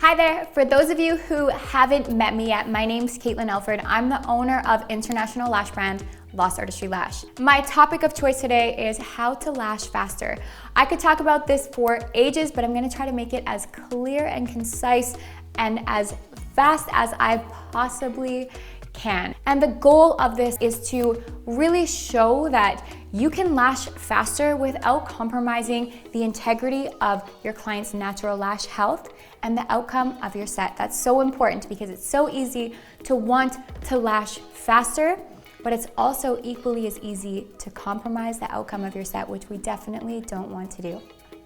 Hi there. For those of you who haven't met me yet, my name's Caitlin Elford. I'm the owner of international lash brand Lost Artistry Lash. My topic of choice today is how to lash faster. I could talk about this for ages, but I'm gonna try to make it as clear and concise and as fast as I possibly can. And the goal of this is to really show that you can lash faster without compromising the integrity of your client's natural lash health and the outcome of your set. That's so important because it's so easy to want to lash faster, but it's also equally as easy to compromise the outcome of your set, which we definitely don't want to do.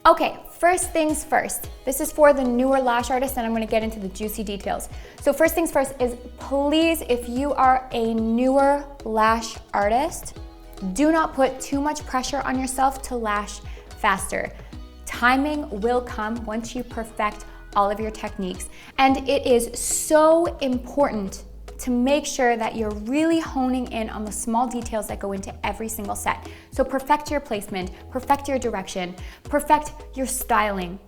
Okay, first things first. This is for the newer lash artists, and I'm gonna get into the juicy details. So first things first is, please, if you are a newer lash artist, do not put too much pressure on yourself to lash faster. Timing will come once you perfect all of your techniques. And it is so important to make sure that you're really honing in on the small details that go into every single set. So perfect your placement, perfect your direction, perfect your styling.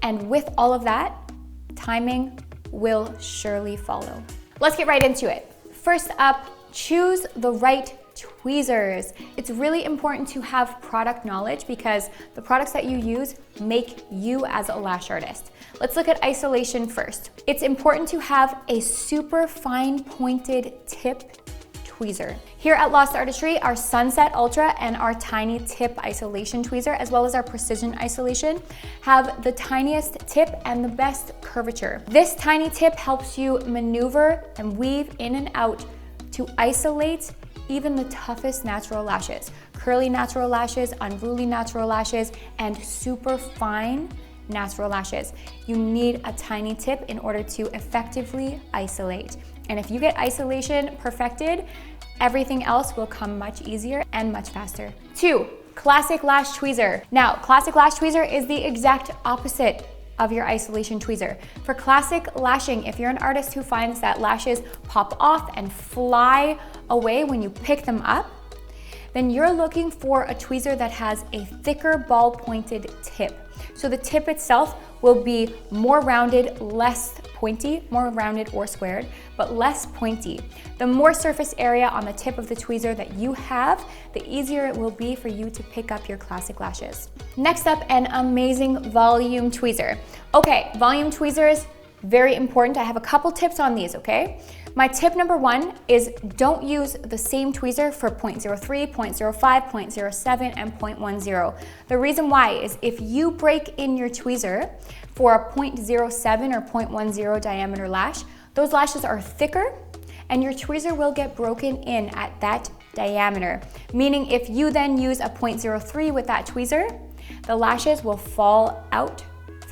And with all of that, timing will surely follow. Let's get right into it. First up, choose the right tweezers. It's really important to have product knowledge because the products that you use make you as a lash artist. Let's look at isolation first. It's important to have a super fine pointed tip tweezer. Here at Lost Artistry, our Sunset Ultra and our tiny tip isolation tweezer, as well as our precision isolation, have the tiniest tip and the best curvature. This tiny tip helps you maneuver and weave in and out to isolate even the toughest natural lashes, curly natural lashes, unruly natural lashes, and super fine natural lashes. You need a tiny tip in order to effectively isolate. And if you get isolation perfected, everything else will come much easier and much faster. 2, classic lash tweezer. Now, classic lash tweezer is the exact opposite of your isolation tweezer. For classic lashing, if you're an artist who finds that lashes pop off and fly away when you pick them up, then you're looking for a tweezer that has a thicker ball-pointed tip. So the tip itself will be more rounded, less pointy, more rounded or squared, but less pointy. The more surface area on the tip of the tweezer that you have, the easier it will be for you to pick up your classic lashes. Next up, an amazing volume tweezer. Okay, volume tweezers, very important. I have a couple tips on these, okay? My tip number 1 is don't use the same tweezer for 0.03, 0.05, 0.07, and 0.10. The reason why is if you break in your tweezer for a 0.07 or 0.10 diameter lash, those lashes are thicker and your tweezer will get broken in at that diameter. Meaning if you then use a 0.03 with that tweezer, the lashes will fall out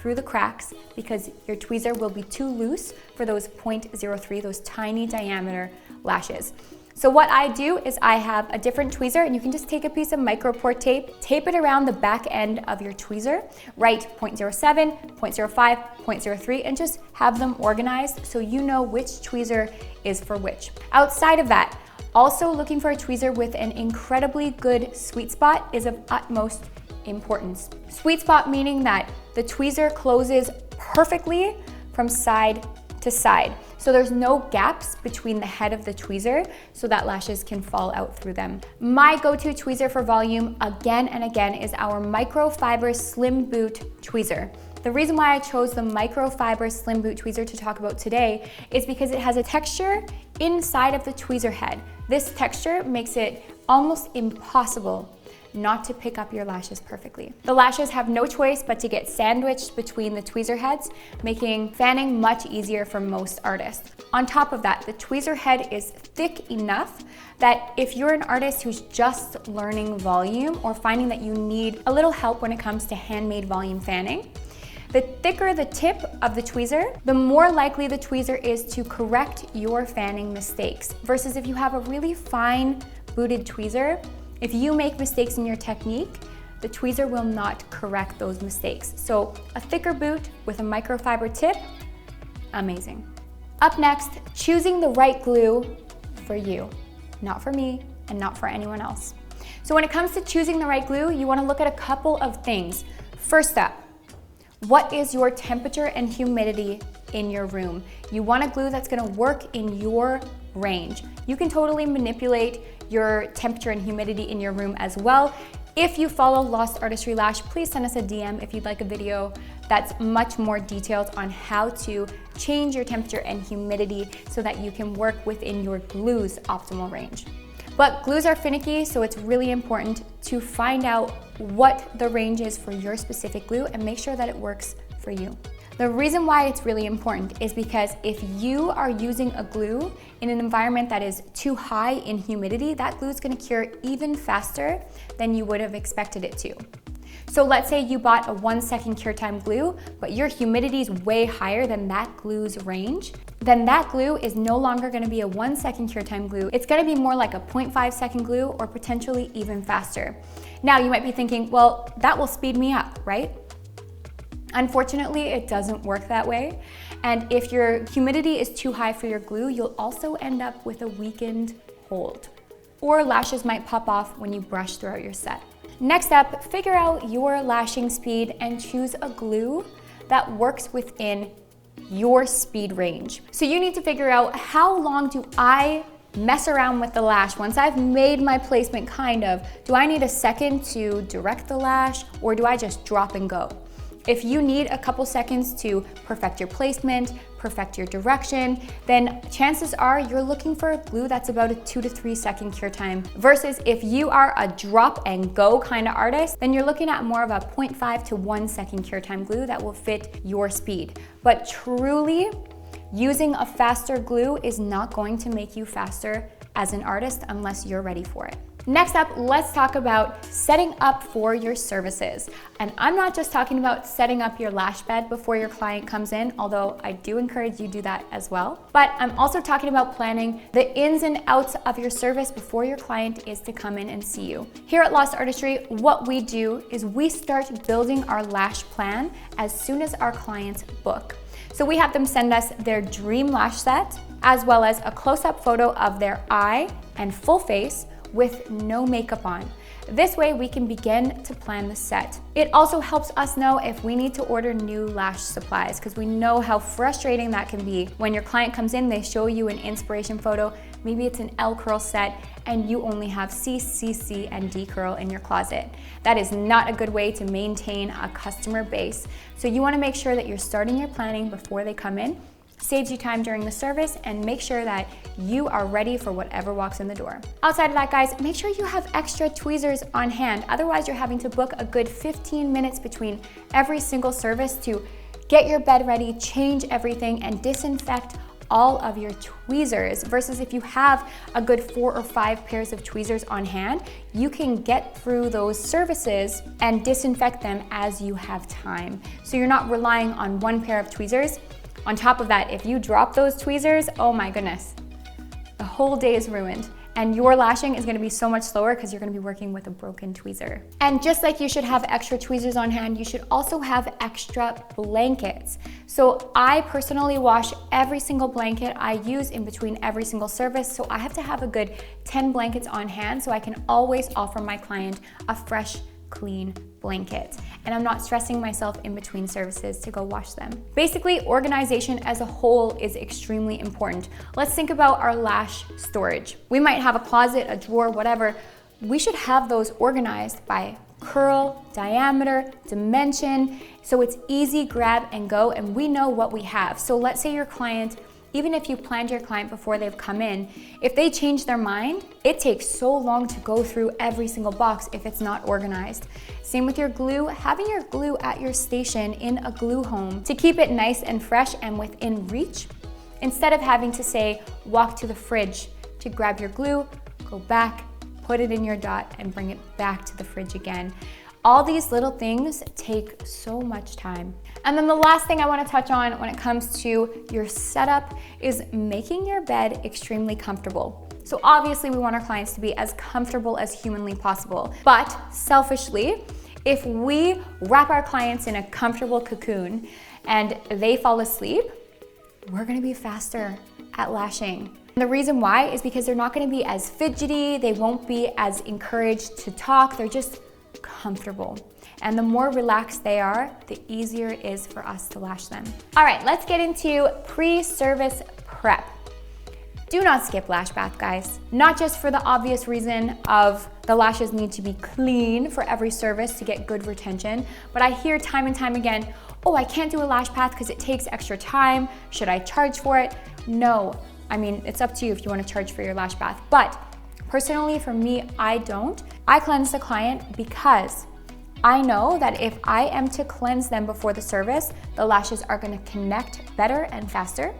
through the cracks because your tweezer will be too loose for those 0.03, those tiny diameter lashes. So what I do is I have a different tweezer, and you can just take a piece of micro pore tape, tape it around the back end of your tweezer, write 0.07, 0.05, 0.03, and just have them organized so you know which tweezer is for which. Outside of that, also looking for a tweezer with an incredibly good sweet spot is of utmost importance. Sweet spot meaning that the tweezer closes perfectly from side to side. So there's no gaps between the head of the tweezer so that lashes can fall out through them. My go-to tweezer for volume again and again is our microfiber slim boot tweezer. The reason why I chose the microfiber slim boot tweezer to talk about today is because it has a texture inside of the tweezer head. This texture makes it almost impossible not to pick up your lashes perfectly. The lashes have no choice but to get sandwiched between the tweezer heads, making fanning much easier for most artists. On top of that, the tweezer head is thick enough that if you're an artist who's just learning volume or finding that you need a little help when it comes to handmade volume fanning, the thicker the tip of the tweezer, the more likely the tweezer is to correct your fanning mistakes. Versus if you have a really fine booted tweezer, if you make mistakes in your technique, the tweezer will not correct those mistakes. So a thicker boot with a microfiber tip, amazing. Up next, choosing the right glue for you, not for me and not for anyone else. So when it comes to choosing the right glue, you want to look at a couple of things. First up, what is your temperature and humidity in your room. You want a glue that's gonna work in your range. You can totally manipulate your temperature and humidity in your room as well. If you follow Lost Artistry Lash, please send us a DM if you'd like a video that's much more detailed on how to change your temperature and humidity so that you can work within your glue's optimal range. But glues are finicky, so it's really important to find out what the range is for your specific glue and make sure that it works for you. The reason why it's really important is because if you are using a glue in an environment that is too high in humidity, that glue is going to cure even faster than you would have expected it to. So let's say you bought a 1-second cure time glue, but your humidity is way higher than that glue's range, then that glue is no longer going to be a 1-second cure time glue. It's going to be more like a 0.5-second glue or potentially even faster. Now you might be thinking, well, that will speed me up, right? Unfortunately, it doesn't work that way. And if your humidity is too high for your glue, you'll also end up with a weakened hold. Or lashes might pop off when you brush throughout your set. Next up, figure out your lashing speed and choose a glue that works within your speed range. So you need to figure out, how long do I mess around with the lash once I've made my placement kind of? Do I need a second to direct the lash, or do I just drop and go? If you need a couple seconds to perfect your placement, perfect your direction, then chances are you're looking for a glue that's about a 2 to 3 second cure time. Versus if you are a drop and go kind of artist, then you're looking at more of a 0.5 to 1 second cure time glue that will fit your speed. But truly, using a faster glue is not going to make you faster as an artist unless you're ready for it. Next up, let's talk about setting up for your services. And I'm not just talking about setting up your lash bed before your client comes in, although I do encourage you to do that as well. But I'm also talking about planning the ins and outs of your service before your client is to come in and see you. Here at Lost Artistry, what we do is we start building our lash plan as soon as our clients book. So we have them send us their dream lash set, as well as a close-up photo of their eye and full face with no makeup on. This way we can begin to plan the set. It also helps us know if we need to order new lash supplies, because we know how frustrating that can be when your client comes in, they show you an inspiration photo, maybe it's an L curl set, and you only have C, CC, and D curl in your closet. That is not a good way to maintain a customer base. So you wanna make sure that you're starting your planning before they come in. Saves you time during the service, and make sure that you are ready for whatever walks in the door. Outside of that, guys, make sure you have extra tweezers on hand. Otherwise, you're having to book a good 15 minutes between every single service to get your bed ready, change everything, and disinfect all of your tweezers. Versus if you have a good 4 or 5 pairs of tweezers on hand, you can get through those services and disinfect them as you have time. So you're not relying on one pair of tweezers. On top of that, if you drop those tweezers, oh my goodness, the whole day is ruined. And your lashing is gonna be so much slower because you're gonna be working with a broken tweezer. And just like you should have extra tweezers on hand, you should also have extra blankets. So I personally wash every single blanket I use in between every single service. So I have to have a good 10 blankets on hand so I can always offer my client a fresh, clean blanket, and I'm not stressing myself in between services to go wash them. Basically, organization as a whole is extremely important. Let's think about our lash storage. We might have a closet, a drawer, whatever. We should have those organized by curl, diameter, dimension, so it's easy grab and go, and we know what we have. So let's say your client, even if you planned your client before they've come in, if they change their mind, it takes so long to go through every single box if it's not organized. Same with your glue, having your glue at your station in a glue home to keep it nice and fresh and within reach, instead of having to say, walk to the fridge to grab your glue, go back, put it in your dot, and bring it back to the fridge again. All these little things take so much time. And then the last thing I want to touch on when it comes to your setup is making your bed extremely comfortable. So obviously we want our clients to be as comfortable as humanly possible, but selfishly, if we wrap our clients in a comfortable cocoon and they fall asleep, we're gonna be faster at lashing. And the reason why is because they're not gonna be as fidgety, they won't be as encouraged to talk, they're just comfortable. And the more relaxed they are, the easier it is for us to lash them. All right, let's get into pre-service prep. Do not skip lash bath, guys. Not just for the obvious reason of the lashes need to be clean for every service to get good retention, but I hear time and time again, oh, I can't do a lash bath because it takes extra time. Should I charge for it? No. I mean, it's up to you if you want to charge for your lash bath, but personally for me, I don't. I cleanse the client because I know that if I am to cleanse them before the service, the lashes are going to connect better and faster.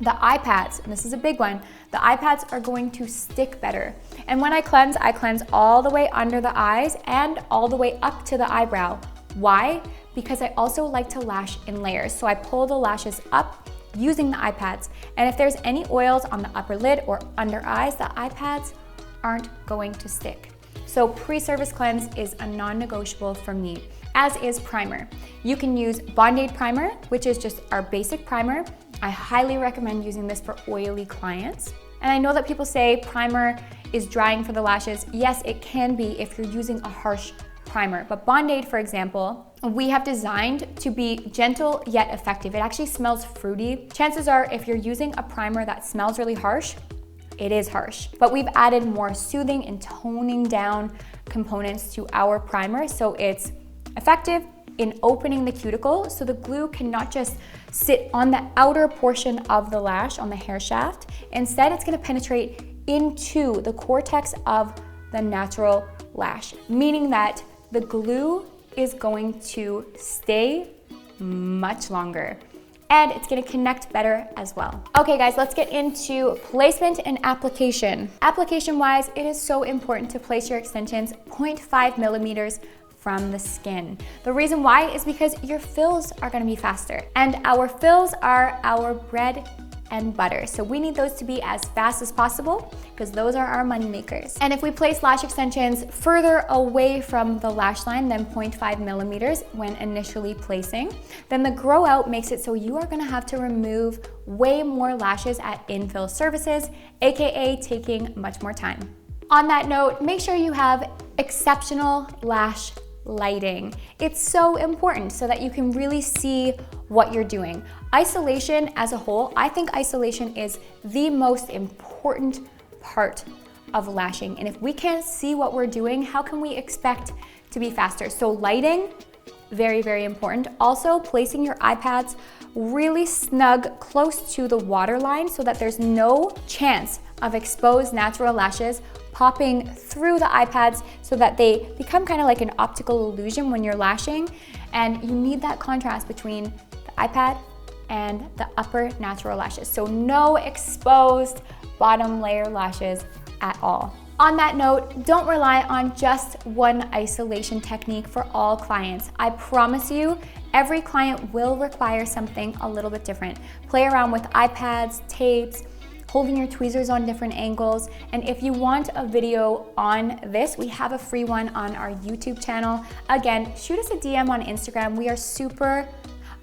The eye pads, and this is a big one, the eye pads are going to stick better. And when I cleanse all the way under the eyes and all the way up to the eyebrow. Why? Because I also like to lash in layers. So I pull the lashes up using the eye pads. And if there's any oils on the upper lid or under eyes, the eye pads aren't going to stick. So pre-service cleanse is a non-negotiable for me, as is primer. You can use Band-Aid primer, which is just our basic primer. I highly recommend using this for oily clients. And I know that people say primer is drying for the lashes. Yes, it can be if you're using a harsh primer. But Band-Aid, for example, we have designed to be gentle yet effective. It actually smells fruity. Chances are if you're using a primer that smells really harsh, it is harsh. But we've added more soothing and toning down components to our primer, so it's effective in opening the cuticle, so the glue can not just sit on the outer portion of the lash, on the hair shaft. Instead, it's gonna penetrate into the cortex of the natural lash, meaning that the glue is going to stay much longer. And it's gonna connect better as well. Okay guys, let's get into placement and application. Application-wise, it is so important to place your extensions 0.5 millimeters from the skin. The reason why is because your fills are gonna be faster. And our fills are our bread and butter. So we need those to be as fast as possible because those are our money makers. And if we place lash extensions further away from the lash line than 0.5 millimeters when initially placing, then the grow out makes it so you are gonna have to remove way more lashes at infill services, AKA taking much more time. On that note, make sure you have exceptional lash lighting. It's so important so that you can really see what you're doing. Isolation as a whole, I think isolation is the most important part of lashing. And if we can't see what we're doing, how can we expect to be faster? So lighting, very, very important. Also, placing your eye pads really snug close to the waterline so that there's no chance of exposed natural lashes popping through the eye pads so that they become kind of like an optical illusion when you're lashing. And you need that contrast between the eye pad and the upper natural lashes. So no exposed bottom layer lashes at all. On that note, don't rely on just one isolation technique for all clients. I promise you, every client will require something a little bit different. Play around with eye pads, tapes, holding your tweezers on different angles. And if you want a video on this, we have a free one on our YouTube channel. Again, shoot us a DM on Instagram. We are super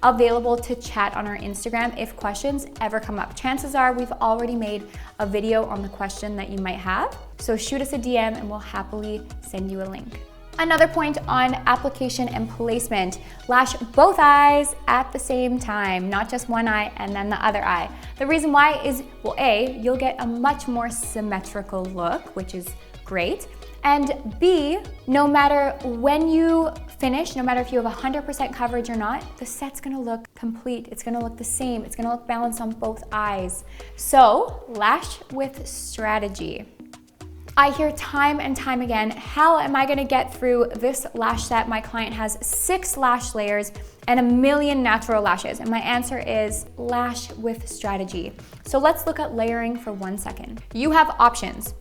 available to chat on our Instagram if questions ever come up. Chances are we've already made a video on the question that you might have. So shoot us a DM and we'll happily send you a link. Another point on application and placement, lash both eyes at the same time, not just one eye and then the other eye. The reason why is, well, A, you'll get a much more symmetrical look, which is great. And B, no matter when you finish, no matter if you have 100% coverage or not, the set's gonna look complete. It's gonna look the same. It's gonna look balanced on both eyes. So, lash with strategy. I hear time and time again, how am I gonna get through this lash set? My client has 6 lash layers and 1 million natural lashes. And my answer is lash with strategy. So let's look at layering for 1 second. You have options.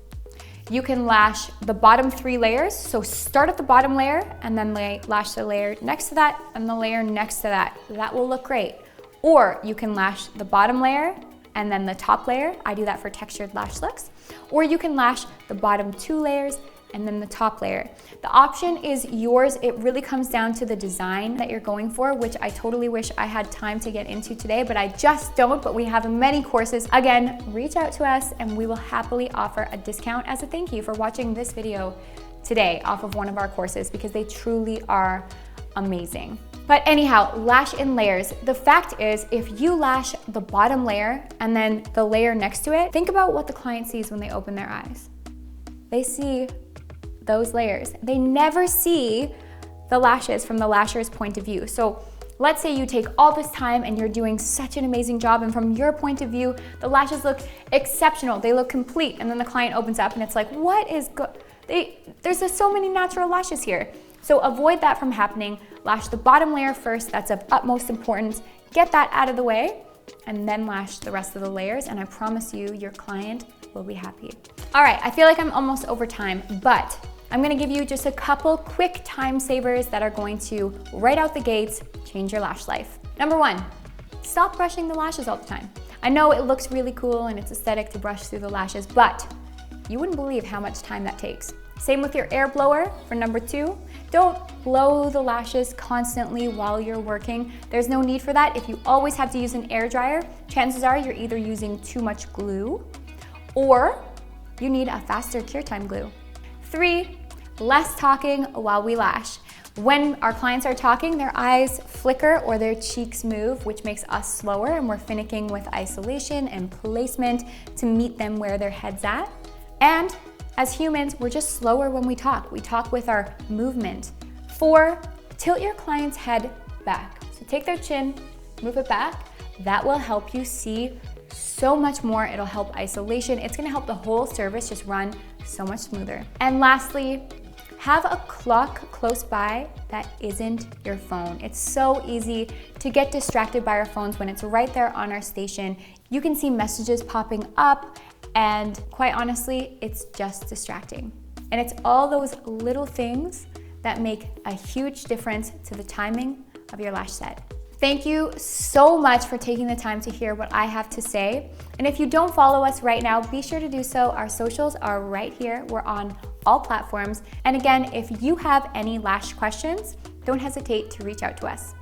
You can lash the bottom 3 layers. So start at the bottom layer and then lash the layer next to that and the layer next to that. That will look great. Or you can lash the bottom layer and then the top layer. I do that for textured lash looks. Or you can lash the bottom 2 layers and then the top layer. The option is yours. It really comes down to the design that you're going for, which I totally wish I had time to get into today, but I just don't. But we have many courses. Again, reach out to us and we will happily offer a discount as a thank you for watching this video today off of one of our courses, because they truly are amazing. But anyhow, lash in layers. The fact is, if you lash the bottom layer and then the layer next to it, think about what the client sees when they open their eyes. They see those layers. They never see the lashes from the lasher's point of view. So let's say you take all this time and you're doing such an amazing job, and from your point of view, the lashes look exceptional. They look complete. And then the client opens up and it's like, what is there's just so many natural lashes here. So avoid that from happening. Lash the bottom layer first. That's of utmost importance. Get that out of the way and then lash the rest of the layers. And I promise you, your client will be happy. All right, I feel like I'm almost over time, but I'm gonna give you just a couple quick time savers that are going to, right out the gates, change your lash life. Number one, stop brushing the lashes all the time. I know it looks really cool and it's aesthetic to brush through the lashes, but you wouldn't believe how much time that takes. Same with your air blower for number two. Don't blow the lashes constantly while you're working. There's no need for that. If you always have to use an air dryer, chances are you're either using too much glue or you need a faster cure time glue. Three, less talking while we lash. When our clients are talking, their eyes flicker or their cheeks move, which makes us slower, and we're finicking with isolation and placement to meet them where their head's at. And as humans, we're just slower when we talk. We talk with our movement. Four, tilt your client's head back. So take their chin, move it back. That will help you see so much more. It'll help isolation. It's gonna help the whole service just run so much smoother. And lastly, have a clock close by that isn't your phone. It's so easy to get distracted by our phones when it's right there on our station. You can see messages popping up, and quite honestly, it's just distracting. And it's all those little things that make a huge difference to the timing of your lash set. Thank you so much for taking the time to hear what I have to say. And if you don't follow us right now, be sure to do so. Our socials are right here. We're on all platforms. And again, if you have any lash questions, don't hesitate to reach out to us.